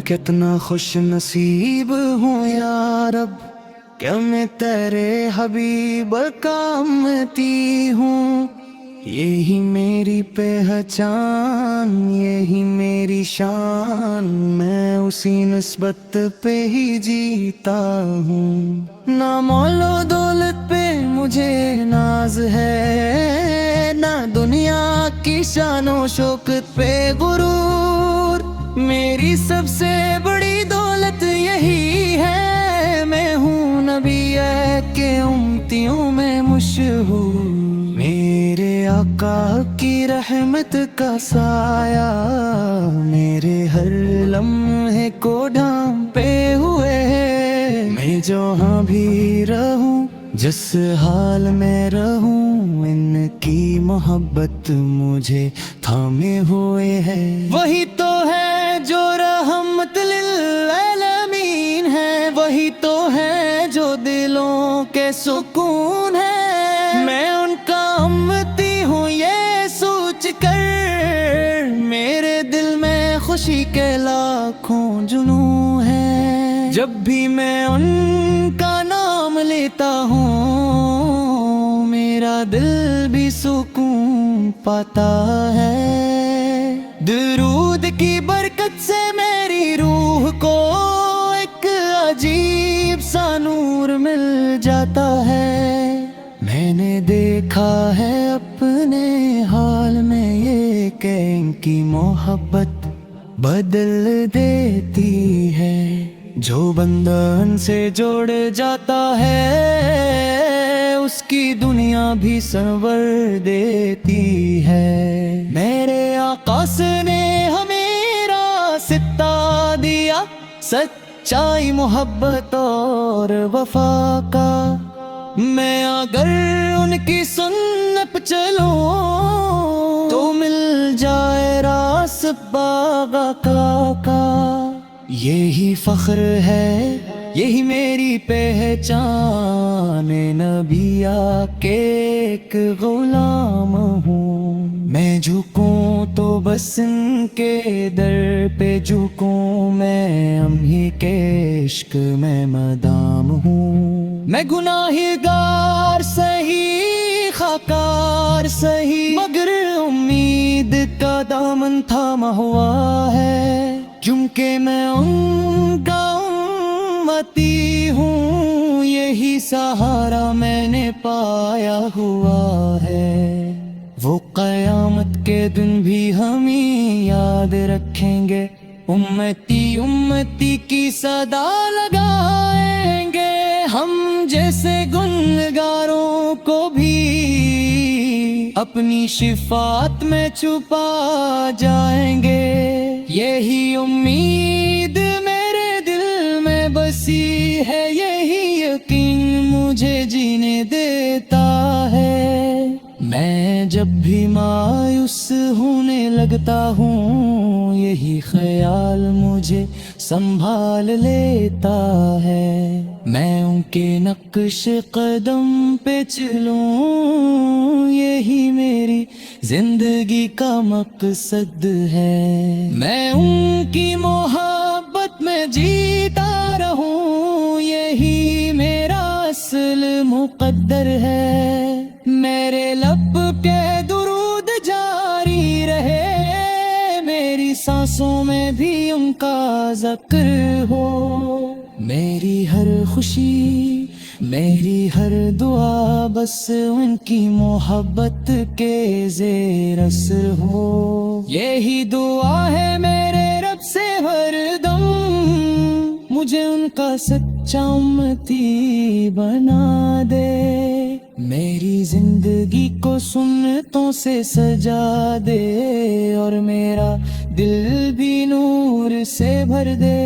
कितना खुश नसीब हूँ या रब, क्या मैं तेरे हबीब का उम्मती हूँ। यही मेरी पहचान, यही मेरी शान, मैं उसी निस्बत पे ही जीता हूँ। ना मौलो दौलत पे मुझे नाज है, ना दुनिया की शानो शौकत पे गुरूर। मेरी सबसे बड़ी दौलत यही है, मैं हूँ नबी के उम्मतियों में मशहूर। मेरे आका की रहमत का साया मेरे हर लम्हे को ढांपे हुए है। मैं जहाँ भी रहूं, जिस हाल में रहूं, इनकी मोहब्बत मुझे थामे हुए है। वही तो है जो रहमत लिल आलमीन है, वही तो है जो दिलों के सुकून है। मैं उनका उम्मती हूँ ये सोच कर, मेरे दिल में खुशी के लाखों जुनून है। जब भी मैं उनका नाम लेता हूँ, मेरा दिल भी सुकून पाता है। दरूद की बरकत से मेरी रूह को एक अजीब सा नूर मिल जाता है। मैंने देखा है अपने हाल में ये कि इनकी मोहब्बत बदल देती है। जो बंदा उनसे जोड़ जाता है, उसकी दुनिया भी संवर देती है। मेरे आका ने हमें रास्ता दिया, सच्चाई मोहब्बत और वफा का। मैं अगर उनकी सुन्नत पे चलूं, तो मिल जाए रास बागा का। यही फख्र है, यही मेरी पहचान, नबिया के एक गुलाम हूँ। मैं झुकूं तो बस इनके दर पे झुकूं, मैं अम्ही के इश्क में मदाम हूँ। मैं गुनाहगार सही, खाकार सही, मगर उम्मीद का दामन थामा हुआ है। क्योंकि मैं उनका उम्मती हूँ, यही सहारा मैंने पाया हुआ है। वो क़यामत के दिन भी हमें याद रखेंगे, उम्मती उम्मती की सदा लगाएंगे। हम जैसे गुनहगारों को भी अपनी शिफात में छुपा जाएंगे। यही उम्मीद मेरे दिल में बसी है, यही यकीन मुझे जीने देता है। मैं जब भी मायूस होने लगता हूँ, यही ख्याल मुझे संभाल लेता है। मैं उनके नक्श कदम पे चलूं, यही मेरी जिंदगी का मकसद है। मैं उनकी मोहब्बत में जीता रहूं, यही मेरा असल मुकद्दर है। मेरे लब पे दुरूद जारी रहे, मेरी सांसों में भी उनका ज़िक्र हो। मेरी हर खुशी, मेरी हर दुआ बस उनकी मोहब्बत के ज़ेर असर हो। यही दुआ है मेरे रब से हरदम, मुझे उनका सच्चा उम्मती बना दे। मेरी जिंदगी को सुन्नतों से सजा दे, और मेरा दिल भी नूर से भर दे।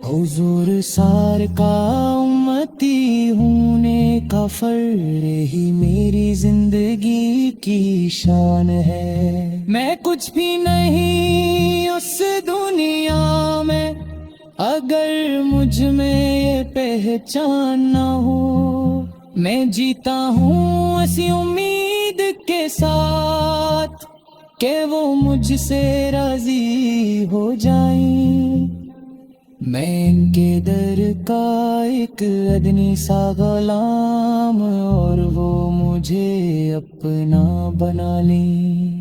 हुजूर सार का उम्मती होने का फर्ज ही मेरी जिंदगी की शान है। मैं कुछ भी नहीं उस दुनिया में, अगर मुझ में ये पहचान न हो। मैं जीता हूँ ऐसी उम्मीद के साथ कि वो मुझसे राजी हो जाएं। میں ان کے در کا ایک ادنی سا غلام، اور وہ مجھے اپنا بنا لیں۔